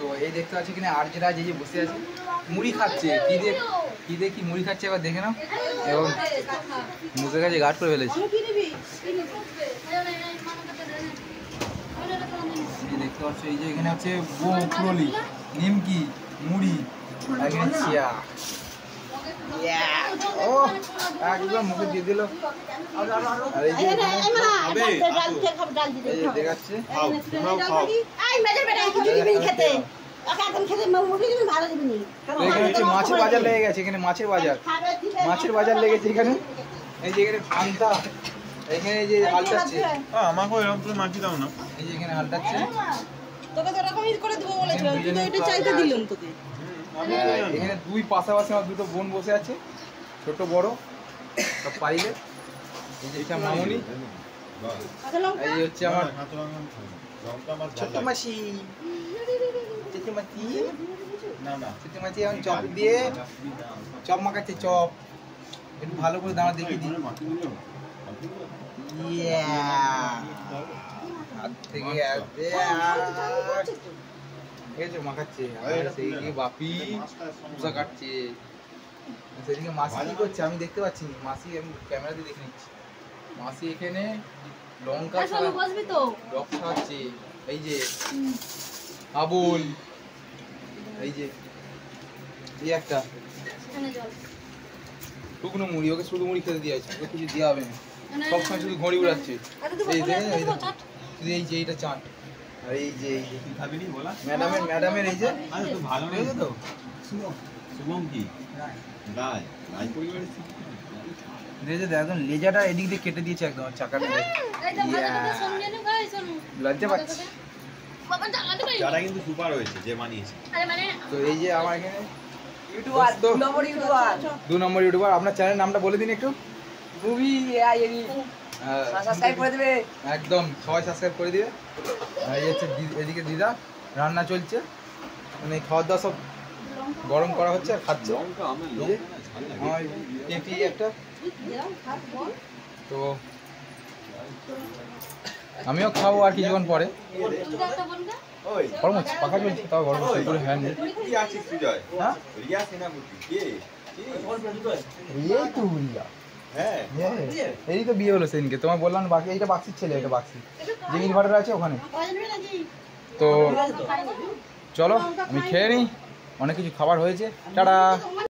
তো এই দেখতে পাচ্ছি কিনা আর্যরা যে বসে আছে মুড়ি খাচ্ছে, কি দিয়ে কি মুড়ি খাচ্ছে এবার দেখে নাও। এবং মুখের কাছে গার্ড করে ফেলেছি। দেখতে পাচ্ছ এই যে এখানে হচ্ছে পুরলি, নিমকি, মুড়ি, আর এখানে চিয়া। ও একদম মুখে দিয়ে দিল। আর এই যে দেখাচ্ছে মাছের বাজার লেগে গেছে এখানে, মাছের বাজার লেগেছে এখানে। এই যে এখানে পান্তা, এখানে যে হালটাচ্ছে, আমাকে এরকম করে মাছি দাও না। এই যে এখানে হালটাচ্ছে, তোকে তো এরকমই করে দেবো বলেছিলাম, তুই তো এটা চাইতে দিলাম তোকে। এখানে দুই পাশাপাশি আমার দুটো বোন বসে আছে, ছোট বড় সব পাইলে। এই যে এটা মামুনি, এই হচ্ছে আমার ছোট মাসি, ছোট মাসি এখন চপ দিয়ে চপ মাখাচ্ছে। চপ একটু ভালো করে দাঁড়া দেখি দিই। হাত থেকে মাখাচ্ছে, সেদিকে বাপি মশা কাটছে, সেদিকে মাসি কি করছে আমি দেখতে পাচ্ছি। মাসি আমি ক্যামেরাতে দেখে নিচ্ছি। মাসি এখানে লঙ্কা খাচ্ছে, এই যে আবুল, এই যে এই একটা শুকনো মুড়ি, ওকে শুধু মুড়ি খেতে দিয়ে আছে, ওকে কিছু দেওয়া হবে না, সবসময় শুধু ঘড়ি উড়াচ্ছে। এই দেখে শুধু এই যে এইটা চাট, আর এই যে ম্যাডামের এই যে ভালো লেগেছে তো শুভম কি একদম লেজাটা এদিক দিয়ে কেটে দিয়েছে একদম চাকাটা। লজ্জা পাচ্ছি, কিন্তু সুপার হয়েছে যে মানিয়েছে। তো এই যে আমার এখানে 2 নম্বর ইউটিউবার, আপনার চ্যানেলের নামটা বলে দিন একটু। সাবস্ক্রাইব করে দিবে, একদম সবাই সাবস্ক্রাইব করে দিবে। আর এই হচ্ছে এদিকে দিদা, রান্না চলছে, মানে খাওয়া দাওয়া সব গরম করা হচ্ছে আর খাচ্ছে। আমার পেঁপি একটা, তো আমিও খাবো আর কিছুক্ষণ পরে। গরম হচ্ছে, পাখা চলছে তাও গরম হচ্ছে, পুরো ফ্যান নেই। এই তো বিয়ে হলো সেদিনকে, তোমার বললাম বাকি, এইটা বাক্সির ছেলে, এটা বাক্সি যে ইনভার্টার আছে ওখানে। তো চলো আমি খেয়ে নিই, অনেক কিছু খাবার হয়েছে, টাটা।